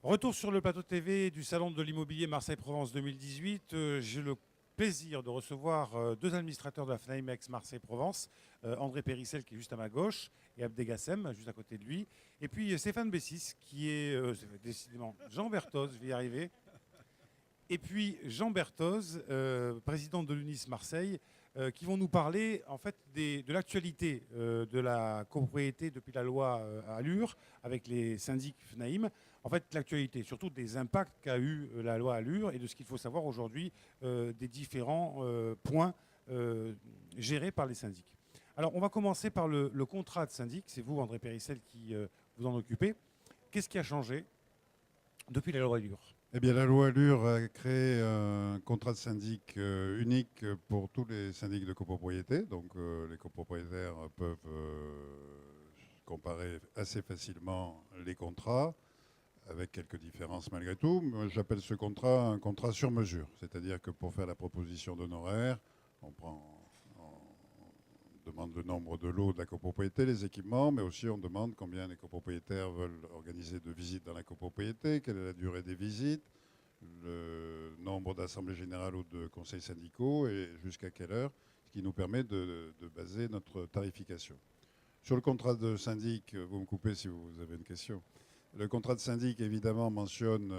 Retour sur le plateau TV du Salon de l'immobilier Marseille-Provence 2018. J'ai le plaisir de recevoir deux administrateurs de la FNAIMEX Marseille-Provence, André Périssel qui est juste à ma gauche et Abdegassem juste à côté de lui. Et puis Stéphane Bessis qui est décidément Jean Berthoz, je vais y arriver. Et puis Jean Berthoz, président de l'UNIS Marseille, qui vont nous parler en fait de l'actualité de la copropriété depuis la loi Allure avec les syndics FNAIM. En fait, l'actualité, surtout des impacts qu'a eu la loi Allure et de ce qu'il faut savoir aujourd'hui des différents points gérés par les syndics. Alors, on va commencer par le contrat de syndic. C'est vous, André Périssel, qui vous en occupez. Qu'est-ce qui a changé depuis la loi Allure ? Eh bien, la loi Allure a créé un contrat de syndic unique pour tous les syndics de copropriété. Donc, les copropriétaires peuvent comparer assez facilement les contrats, avec quelques différences malgré tout. J'appelle ce contrat un contrat sur mesure. C'est-à-dire que pour faire la proposition d'honoraires, on demande le nombre de lots de la copropriété, les équipements, mais aussi on demande combien les copropriétaires veulent organiser de visites dans la copropriété, quelle est la durée des visites, le nombre d'assemblées générales ou de conseils syndicaux et jusqu'à quelle heure, ce qui nous permet de baser notre tarification. Sur le contrat de syndic, vous me coupez si vous avez une question. Le contrat de syndic, évidemment, mentionne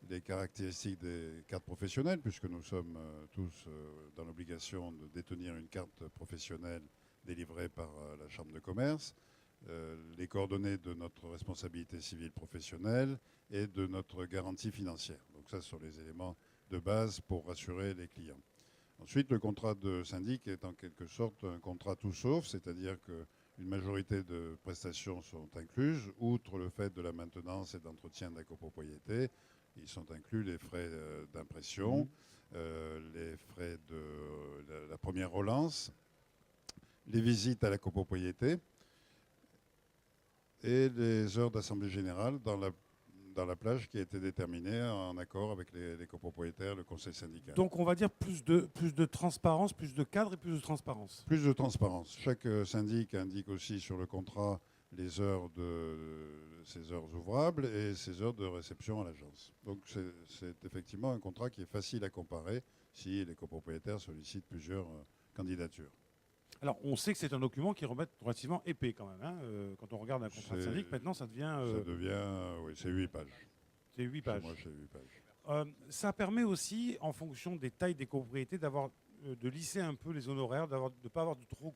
les caractéristiques des cartes professionnelles, puisque nous sommes tous dans l'obligation de détenir une carte professionnelle délivrée par la Chambre de commerce, les coordonnées de notre responsabilité civile professionnelle et de notre garantie financière. Donc ça, ce sont les éléments de base pour rassurer les clients. Ensuite, le contrat de syndic est en quelque sorte un contrat tout sauf, c'est-à-dire qu'une majorité de prestations sont incluses, outre le fait de la maintenance et d'entretien de la copropriété. Ils sont inclus les frais d'impression, les frais de la première relance, les visites à la copropriété et les heures d'assemblée générale dans la plage qui a été déterminée en accord avec les copropriétaires, le conseil syndical. Donc on va dire plus de transparence, plus de cadre et plus de transparence. Plus de transparence. Chaque syndic indique aussi sur le contrat les heures ses heures ouvrables et ses heures de réception à l'agence. Donc c'est effectivement un contrat qui est facile à comparer si les copropriétaires sollicitent plusieurs candidatures. Alors, on sait que c'est un document qui est relativement épais quand même. Hein. Quand on regarde un contrat de syndic, maintenant, ça devient... oui, c'est 8 pages. C'est 8 pages. Moi, c'est 8 pages. Ça permet aussi, en fonction des tailles des copropriétés, de lisser un peu les honoraires, de ne pas avoir de trop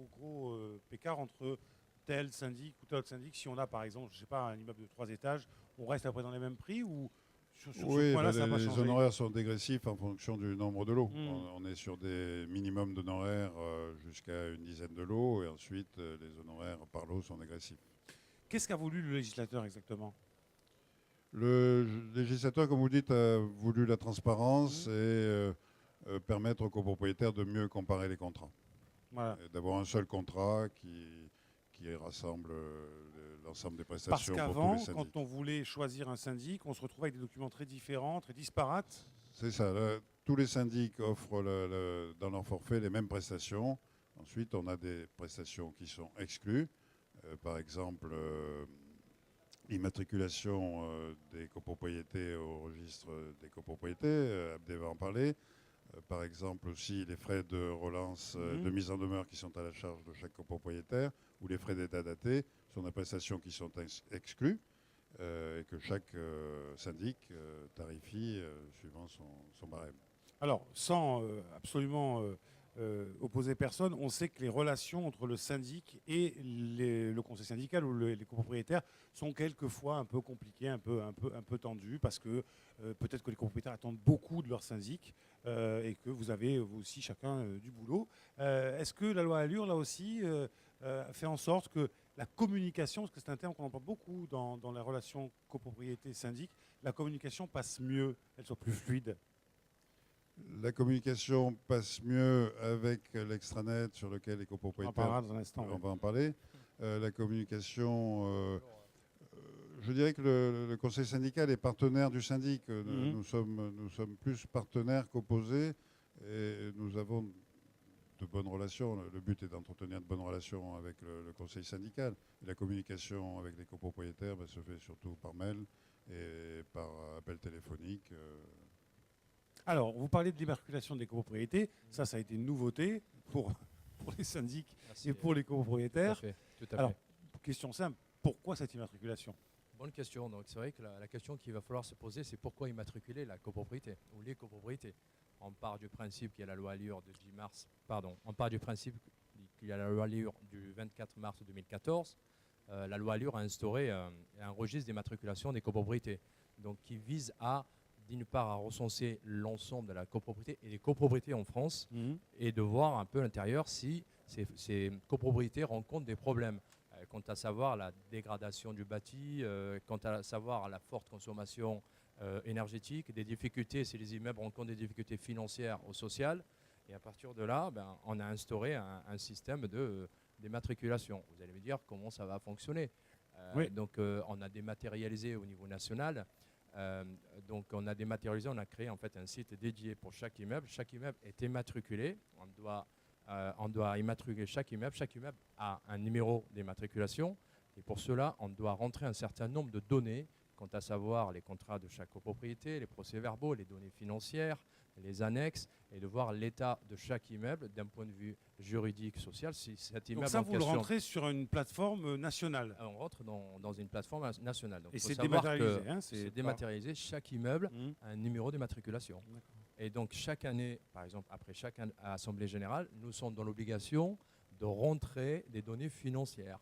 gros pécart entre tel syndic ou tel autre syndic. Si on a, par exemple, je ne sais pas, un immeuble de 3 étages, on reste après dans les mêmes prix ou... Oui, les honoraires sont dégressifs en fonction du nombre de lots. On est sur des minimums d'honoraires jusqu'à une dizaine de lots et ensuite les honoraires par lot sont dégressifs. Qu'est-ce qu'a voulu le législateur exactement ? Le législateur, comme vous dites, a voulu la transparence et permettre aux copropriétaires de mieux comparer les contrats. Voilà. D'avoir un seul contrat qui rassemble l'ensemble des prestations. Parce qu'avant, quand on voulait choisir un syndic, on se retrouvait avec des documents très différents, très disparates. C'est ça. Tous les syndics offrent dans leur forfait les mêmes prestations. Ensuite, on a des prestations qui sont exclues. Par exemple, l'immatriculation des copropriétés au registre des copropriétés. Abdé va en parler. Par exemple aussi les frais de relance de mise en demeure qui sont à la charge de chaque copropriétaire ou les frais d'état daté sont des prestations qui sont exclues et que chaque syndic tarifie suivant son barème. Alors, sans absolument opposer personne, on sait que les relations entre le syndic et le conseil syndical ou les copropriétaires sont quelquefois un peu compliquées, un peu tendues, parce que peut-être que les copropriétaires attendent beaucoup de leur syndic et que vous avez vous aussi chacun du boulot. Est-ce que la loi Allure, là aussi, fait en sorte que la communication, parce que c'est un terme qu'on emploie beaucoup dans la relation copropriété-syndic, la communication passe mieux, elle soit plus fluide? La communication passe mieux avec l'extranet sur lequel les copropriétaires... On en parlera dans un instant. On va en parler. La communication... je dirais que le conseil syndical est partenaire du syndic. Nous sommes plus partenaires qu'opposés. Et nous avons de bonnes relations. Le but est d'entretenir de bonnes relations avec le conseil syndical. Et la communication avec les copropriétaires se fait surtout par mail et par appel téléphonique. Alors, vous parlez de l'immatriculation des copropriétés. Ça a été une nouveauté pour les syndics et pour les copropriétaires. Tout à fait. Tout à fait. Alors, question simple, pourquoi cette immatriculation? Bonne question. Donc c'est vrai que la question qu'il va falloir se poser, c'est pourquoi immatriculer la copropriété ou les copropriétés. On part du principe qu'il y a la loi Allure de 10 mars. Pardon. On part du principe qu'il y a la loi Allure du 24 mars 2014. La loi Allure a instauré un registre d'immatriculation des copropriétés, donc qui vise à d'une part à recenser l'ensemble de la copropriété et les copropriétés en France et de voir un peu à l'intérieur si ces copropriétés rencontrent des problèmes. Quant à savoir la dégradation du bâti, quant à savoir la forte consommation énergétique, des difficultés, si les immeubles rencontrent des difficultés financières ou sociales. Et à partir de là, on a instauré un système d'immatriculation. Vous allez me dire comment ça va fonctionner. Oui. Donc on a dématérialisé au niveau national. Donc on a dématérialisé, on a créé en fait un site dédié pour chaque immeuble. Chaque immeuble est immatriculé. On doit immatriculer chaque immeuble. Chaque immeuble a un numéro d'immatriculation. Et pour cela, on doit rentrer un certain nombre de données, quant à savoir les contrats de chaque copropriété, les procès-verbaux, les données financières, les annexes, et de voir l'état de chaque immeuble d'un point de vue juridique, social. Si cet immeuble Donc ça, en vous le question, rentrez sur une plateforme nationale. on rentre dans une plateforme nationale. Donc, Et faut c'est savoir dématérialisé. que Hein, c'est pas- dématérialisé. Chaque immeuble Mmh. a un numéro d'immatriculation. D'accord. Et donc chaque année, par exemple, après chaque assemblée générale, nous sommes dans l'obligation de rentrer des données financières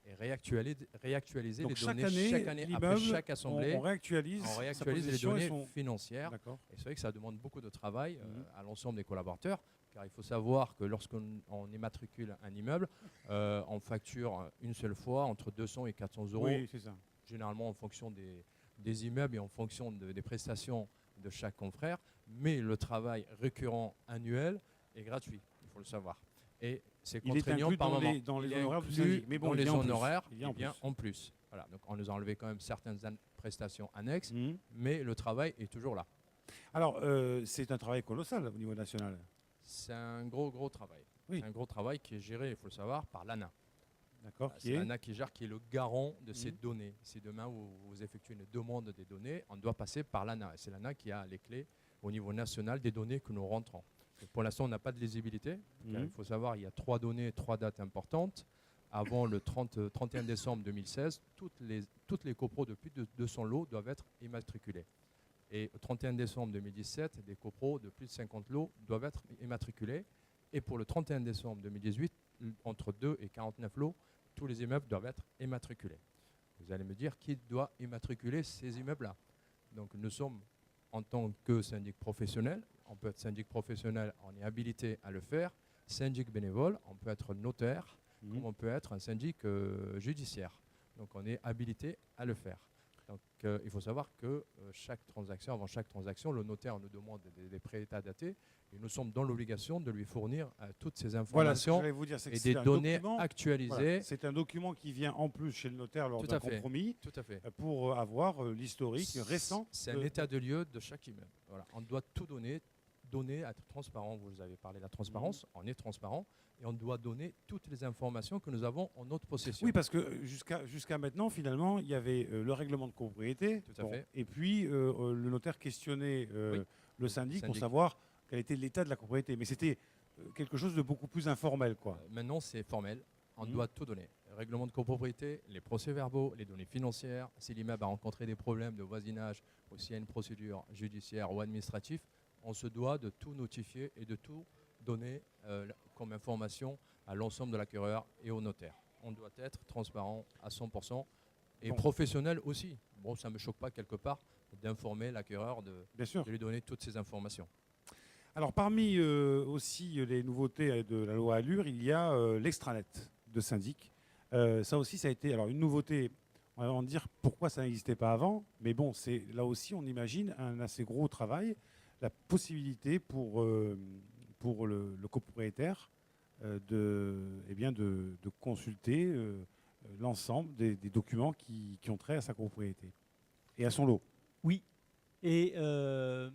et réactualiser Donc les chaque données année, chaque année après l'immeuble, chaque assemblée. on réactualise, On sa réactualise les position et données son- financières. D'accord. Et c'est vrai que ça demande beaucoup de travail Mhm. à l'ensemble des collaborateurs, car il faut savoir que lorsqu'on immatricule un immeuble, on facture une seule fois entre 200 et 400 euros, Oui, c'est ça. généralement en fonction des immeubles et en fonction des prestations de chaque confrère. Mais le travail récurrent annuel est gratuit, il faut le savoir. Et c'est Il est contraignant inclus par dans moment. dans les Il est honoraires du inclus syndic. Mais bon, dans il les vient en plus. honoraires, Il vient en plus. en plus. Voilà, donc on nous a enlevé quand même certaines prestations annexes, Mhm. mais le travail est toujours là. Alors, c'est un travail colossal au niveau national. C'est un gros travail. Oui. C'est un gros travail qui est géré, il faut le savoir, par l'ANA. D'accord. Qui C'est est l'ANA qui gère, qui est le garant de ces Mhm. données. Si demain vous effectuez une demande des données, on doit passer par l'ANA. C'est l'ANA qui a les clés au niveau national des données que nous rentrons. Donc pour l'instant, on n'a pas de lisibilité. Car Mhm. il faut savoir, il y a 3 données, 3 dates importantes. Avant le 31 décembre 2016, toutes les copros de plus de 200 lots doivent être immatriculées. Et au 31 décembre 2017, des copros de plus de 50 lots doivent être immatriculés. Et pour le 31 décembre 2018, entre 2 et 49 lots, tous les immeubles doivent être immatriculés. Vous allez me dire qui doit immatriculer ces immeubles-là. Donc nous sommes en tant que syndic professionnel, on peut être syndic professionnel, on est habilité à le faire. Syndic bénévole, on peut être notaire, Mhm. comme on peut être un syndic judiciaire. Donc on est habilité à le faire. Donc il faut savoir que chaque transaction, avant chaque transaction, le notaire nous demande des préétats datés et nous sommes dans l'obligation de lui fournir toutes ces Voilà ce que informations j'allais vous dire, c'est que et c'est des un données document. actualisées. Voilà, c'est un document qui vient en plus chez le notaire lors Tout d'un à fait. compromis Tout à fait. pour avoir l'historique récent. C'est un état de lieu de chaque immeuble. Voilà. On doit tout donner, être transparent. Vous avez parlé de la transparence, on est transparent et on doit donner toutes les informations que nous avons en notre possession. Oui, parce que jusqu'à maintenant, finalement, il y avait le règlement de copropriété. Tout à fait. Et puis, le notaire questionnait Oui. le syndic pour Syndic. savoir quel était l'état de la copropriété. Mais c'était quelque chose de beaucoup plus informel, quoi. Maintenant, c'est formel. On Mhm. doit tout donner. Le règlement de copropriété, les procès-verbaux, les données financières. Si l'immeuble a rencontré des problèmes de voisinage ou s'il y a une procédure judiciaire ou administrative, on se doit de tout notifier et de tout donner comme information à l'ensemble de l'acquéreur et au notaire. On doit être transparent à 100% et Bon. professionnel aussi. Bon, ça ne me choque pas quelque part d'informer l'acquéreur, Bien sûr. de lui donner toutes ces informations. Alors, parmi aussi les nouveautés de la loi Allure, il y a l'extranet de syndic. Ça aussi, ça a été une nouveauté. On va en dire pourquoi ça n'existait pas avant. Mais bon, c'est là aussi, on imagine un assez gros travail. La possibilité pour le copropriétaire de consulter l'ensemble des documents qui ont trait à sa copropriété et à son lot. Oui. Et le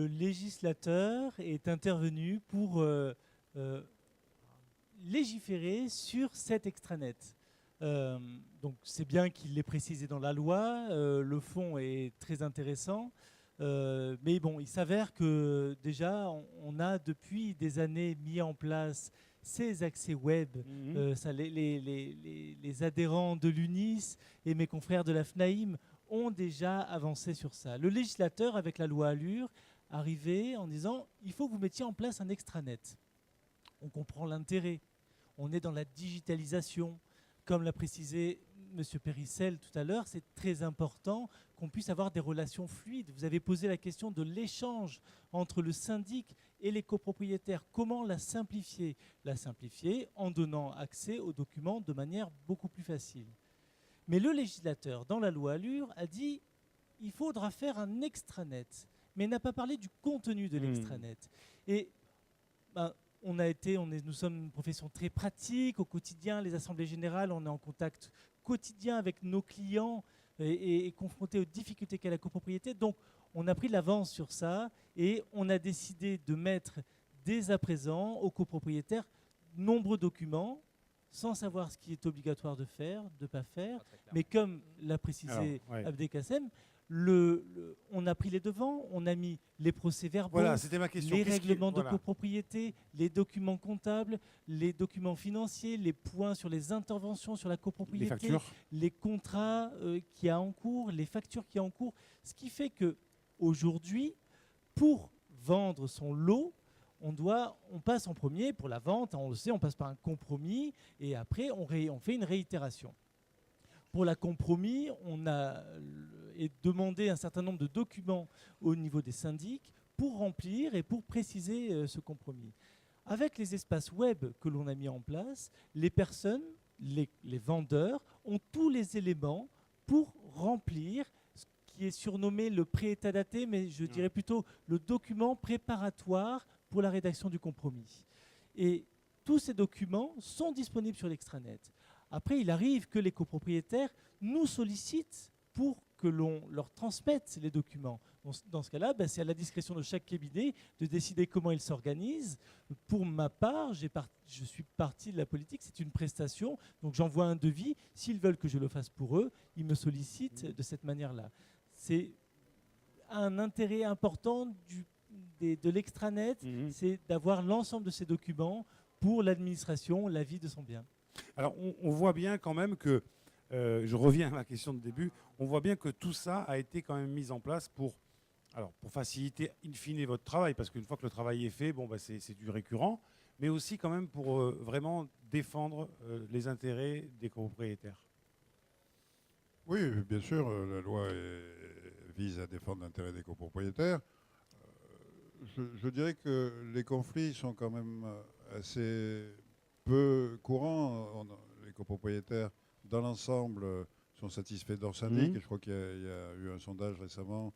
législateur est intervenu pour euh, légiférer sur cet extranet. Donc c'est bien qu'il l'ait précisé dans la loi, le fond est très intéressant, mais bon, il s'avère que déjà on a depuis des années mis en place ces accès web. Les adhérents de l'UNIS et mes confrères de la FNAIM ont déjà avancé sur ça. Le législateur, avec la loi Allure, arrivait en disant il faut que vous mettiez en place un extranet. On comprend l'intérêt. On est dans la digitalisation. Comme l'a précisé M. Périssel tout à l'heure, c'est très important qu'on puisse avoir des relations fluides. Vous avez posé la question de l'échange entre le syndic et les copropriétaires. Comment la simplifier? La simplifier en donnant accès aux documents de manière beaucoup plus facile. Mais le législateur, dans la loi Allure, a dit il faudra faire un extranet, mais n'a pas parlé du contenu de l'extranet. Et nous sommes une profession très pratique au quotidien. Les assemblées générales, on est en contact quotidien avec nos clients et confrontés aux difficultés qu'a la copropriété. Donc, on a pris de l'avance sur ça et on a décidé de mettre dès à présent aux copropriétaires nombreux documents sans savoir ce qui est obligatoire de faire, de ne pas faire. Mais comme l'a précisé Abdekassem, on a pris les devants, on a mis les procès-verbaux, les règlements de copropriété, les documents comptables, les documents financiers, les points sur les interventions sur la copropriété, les contrats qu'il y a en cours, les factures qu'il y a en cours. Ce qui fait qu'aujourd'hui, pour vendre son lot, on passe en premier pour la vente, on le sait, on passe par un compromis et après on fait une réitération. Pour la compromis, on a demandé un certain nombre de documents au niveau des syndics pour remplir et pour préciser ce compromis. Avec les espaces web que l'on a mis en place, les personnes, les vendeurs, ont tous les éléments pour remplir ce qui est surnommé le pré-état daté, mais je dirais plutôt le document préparatoire pour la rédaction du compromis. Et tous ces documents sont disponibles sur l'extranet. Après, il arrive que les copropriétaires nous sollicitent pour que l'on leur transmette les documents. Dans ce cas-là, c'est à la discrétion de chaque cabinet de décider comment il s'organise. Pour ma part, je suis partie de la politique, c'est une prestation, donc j'envoie un devis. S'ils veulent que je le fasse pour eux, ils me sollicitent de cette manière-là. C'est un intérêt important de l'extranet, c'est d'avoir l'ensemble de ces documents pour l'administration, la vie de son bien. Alors, on voit bien quand même que, je reviens à ma question de début, on voit bien que tout ça a été quand même mis en place pour faciliter in fine votre travail, parce qu'une fois que le travail est fait, c'est du récurrent, mais aussi quand même pour vraiment défendre les intérêts des copropriétaires. Oui, bien sûr, la loi vise à défendre l'intérêt des copropriétaires. Je dirais que les conflits sont quand même assez peu courants. Les copropriétaires, dans l'ensemble, sont satisfaits de leur syndic. Et je crois qu'il y a eu un sondage récemment,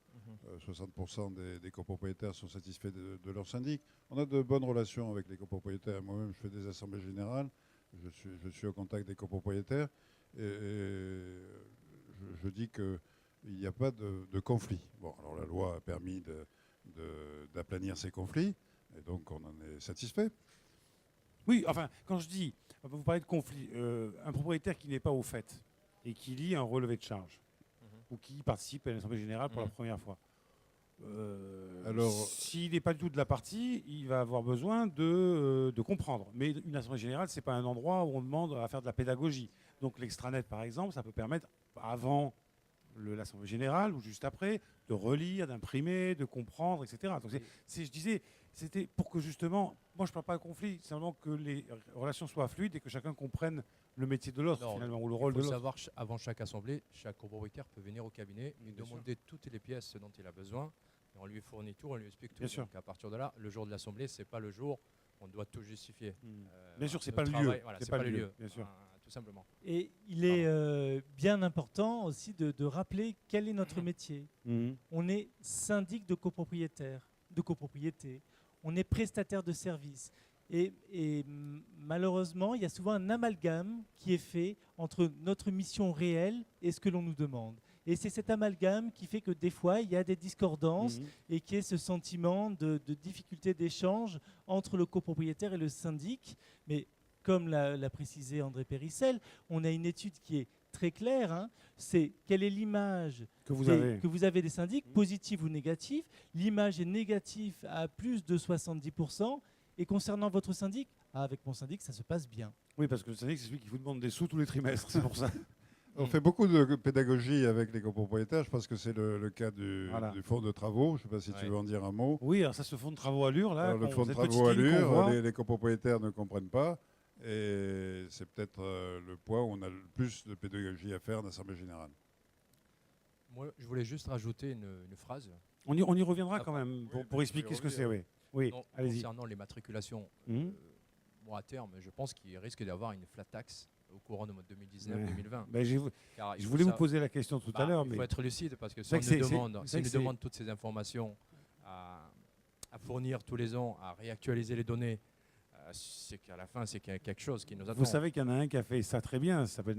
60% des copropriétaires sont satisfaits de leur syndic. On a de bonnes relations avec les copropriétaires. Moi-même, je fais des assemblées générales. Je suis au contact des copropriétaires. Et je dis qu'il n'y a pas de conflit. Bon, alors la loi a permis d'aplanir ces conflits, et donc on en est satisfait. Oui, enfin, quand je dis, vous parlez de conflit, un propriétaire qui n'est pas au fait et qui lit un relevé de charge ou qui participe à l'Assemblée générale pour la première fois, alors, s'il n'est pas du tout de la partie, il va avoir besoin de comprendre. Mais une Assemblée générale, ce n'est pas un endroit où on demande à faire de la pédagogie. Donc l'extranet, par exemple, ça peut permettre, avant l'Assemblée générale ou juste après, de relire, d'imprimer, de comprendre, etc. Donc je disais, c'était pour que justement, moi je ne parle pas de conflit, simplement que les relations soient fluides et que chacun comprenne le métier de l'autre, finalement, ou le rôle de l'autre. Il faut savoir, avant chaque assemblée, chaque copropriétaire peut venir au cabinet et demander toutes les pièces dont il a besoin. Et on lui fournit tout, on lui explique tout. Donc à partir de là, le jour de l'assemblée, ce n'est pas le jour où on doit tout justifier. Bien sûr, ce n'est pas le lieu. Voilà, c'est pas le lieu, bien sûr. Tout simplement. Et il est bien important aussi de rappeler quel est notre métier. On est syndic de copropriété. On est prestataire de services. Et malheureusement, il y a souvent un amalgame qui est fait entre notre mission réelle et ce que l'on nous demande. Et c'est cet amalgame qui fait que des fois, il y a des discordances et qu'il y ait ce sentiment de difficulté d'échange entre le copropriétaire et le syndic. Mais comme l'a précisé André Périssel, on a une étude qui est très claire. Hein. C'est quelle est l'image que vous avez des syndics, positive ou négative. L'image est négative à plus de 70%. Et concernant votre syndic, avec mon syndic, ça se passe bien. Oui, parce que le syndic, c'est celui qui vous demande des sous tous les trimestres, c'est pour ça. On fait beaucoup de pédagogie avec les copropriétaires. Je pense que c'est le cas du fonds de travaux. Je ne sais pas si tu veux en dire un mot. Oui, alors ça, ce fonds de travaux Allure, là. Alors, le fonds de travaux Allure, les copropriétaires ne comprennent pas. Et c'est peut-être le point où on a le plus de pédagogie à faire en Assemblée générale. Moi, je voulais juste rajouter une phrase. On y reviendra quand même pour expliquer ce que c'est. Oui, allez-y. Concernant les matriculations, moi, à terme, je pense qu'il risque d'y avoir une flat tax au courant de 2019-2020. Ben, je voulais vous poser la question tout à l'heure. Il faut être lucide parce que si on nous demande toutes ces informations à fournir tous les ans, à réactualiser les données, c'est qu'à la fin, c'est quelque chose qui nous attend. Vous savez qu'il y en a un qui a fait ça très bien, il s'appelle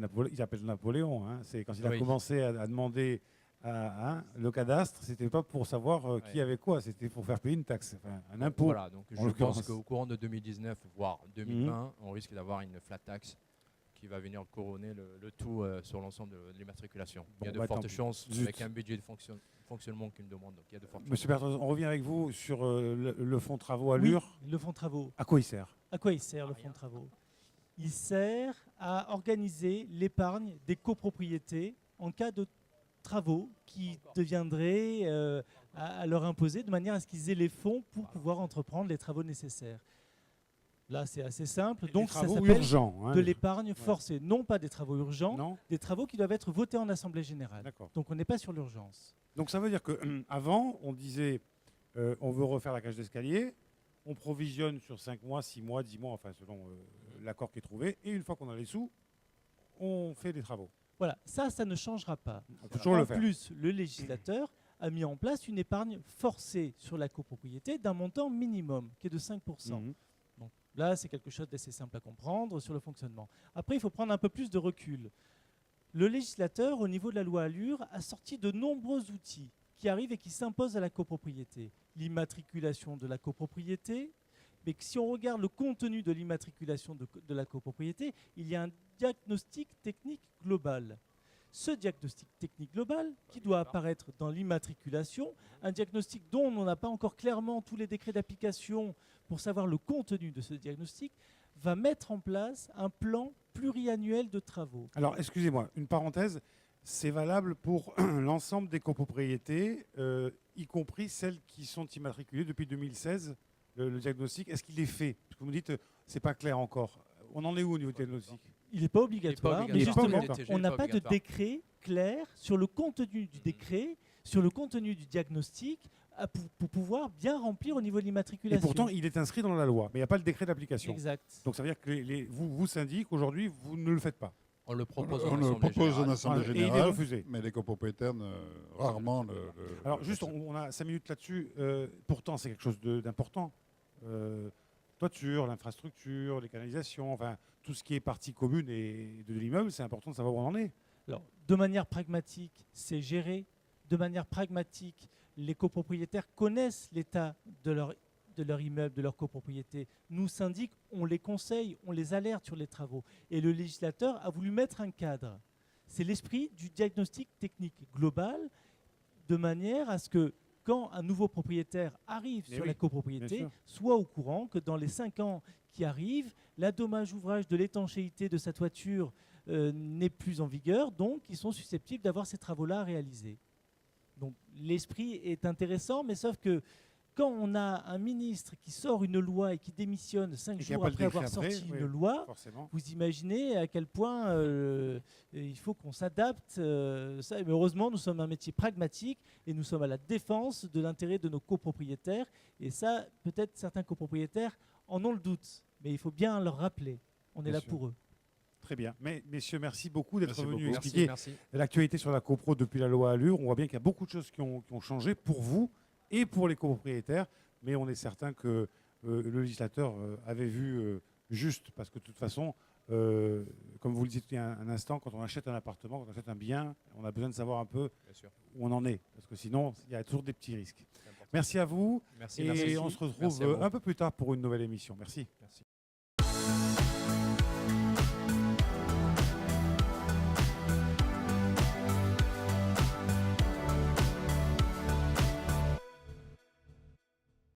Napoléon. Hein. C'est quand il a commencé à demander le cadastre, c'était pas pour savoir qui avait quoi, c'était pour faire payer une taxe, un impôt. Voilà, donc je pense qu'au courant de 2019, voire 2020, on risque d'avoir une flat tax qui va venir couronner le tout sur l'ensemble de l'immatriculation. Il y a de fortes chances, avec un budget de fonctionnement qu'une demande. Donc il y a de fortes Monsieur Bertrand, on revient avec vous sur le fonds de travaux Allure. Oui, le fonds de travaux. À quoi il sert? À quoi il sert le fonds de travaux? Il sert à organiser l'épargne des copropriétés en cas de travaux qui deviendraient à leur imposer, de manière à ce qu'ils aient les fonds pour pouvoir entreprendre les travaux nécessaires. Là, c'est assez simple. Donc, ça s'appelle de l'épargne forcée. Non pas des travaux urgents, des travaux qui doivent être votés en Assemblée générale. Donc, on n'est pas sur l'urgence. Donc, ça veut dire qu'avant, on disait on veut refaire la cage d'escalier, on provisionne sur 5 mois, 6 mois, 10 mois, enfin selon l'accord qui est trouvé, et une fois qu'on a les sous, on fait des travaux. Voilà, ça ne changera pas. En plus, le législateur a mis en place une épargne forcée sur la copropriété d'un montant minimum, qui est de 5%. Donc là, c'est quelque chose d'assez simple à comprendre sur le fonctionnement. Après, il faut prendre un peu plus de recul. Le législateur, au niveau de la loi Allure, a sorti de nombreux outils qui arrivent et qui s'imposent à la copropriété. L'immatriculation de la copropriété, mais si on regarde le contenu de l'immatriculation de la copropriété, il y a un diagnostic technique global. Ce diagnostic technique global, qui doit apparaître dans l'immatriculation, un diagnostic dont on n'a pas encore clairement tous les décrets d'application pour savoir le contenu de ce diagnostic, va mettre en place un plan pluriannuel de travaux. Alors, excusez-moi, une parenthèse, c'est valable pour l'ensemble des copropriétés, y compris celles qui sont immatriculées depuis 2016. Le diagnostic, est-ce qu'il est fait? Parce que vous me dites, c'est pas clair encore. On en est où au niveau du diagnostic? Il n'est pas obligatoire, mais justement, on n'a pas de décret clair sur le contenu du décret, sur le contenu du diagnostic, pour pouvoir bien remplir au niveau de l'immatriculation. Et pourtant, il est inscrit dans la loi, mais il n'y a pas le décret d'application. Exact. Donc ça veut dire que vous syndic, aujourd'hui, vous ne le faites pas. On le propose en Assemblée générale, et il est refusé. Mais les copropriétaires, rarement Alors juste, on a 5 minutes là-dessus. Pourtant, c'est quelque chose d'important. Toiture, l'infrastructure, les canalisations, enfin, tout ce qui est partie commune et de l'immeuble, c'est important de savoir où on en est. Alors, de manière pragmatique, c'est géré. De manière pragmatique, les copropriétaires connaissent l'état de leur immeuble, de leur copropriété. Nous, syndics, on les conseille, on les alerte sur les travaux. Et le législateur a voulu mettre un cadre. C'est l'esprit du diagnostic technique global, de manière à ce que quand un nouveau propriétaire arrive sur la copropriété, soit au courant que dans les 5 ans qui arrivent, l'adommage ouvrage de l'étanchéité de sa toiture n'est plus en vigueur, donc ils sont susceptibles d'avoir ces travaux-là à réaliser. Donc l'esprit est intéressant, mais sauf que quand on a un ministre qui sort une loi et qui démissionne 5 jours après avoir sorti une loi, vous imaginez à quel point il faut qu'on s'adapte. Mais heureusement, nous sommes un métier pragmatique et nous sommes à la défense de l'intérêt de nos copropriétaires. Et ça, peut-être certains copropriétaires en ont le doute, mais il faut bien leur rappeler. On est là pour eux. Très bien. Mais, messieurs, merci beaucoup d'être venus expliquer l'actualité sur la copro depuis la loi Allure. On voit bien qu'il y a beaucoup de choses qui ont changé pour vous et pour les copropriétaires, mais on est certain que le législateur avait vu juste, parce que de toute façon, comme vous le disiez il y a un instant, quand on achète un appartement, quand on achète un bien, on a besoin de savoir un peu Bien sûr. où on en est, parce que sinon, il y a toujours des petits risques. C'est important. Merci à vous, Merci. et Merci. on se retrouve Merci à vous. un peu plus tard pour une nouvelle émission. Merci. Merci.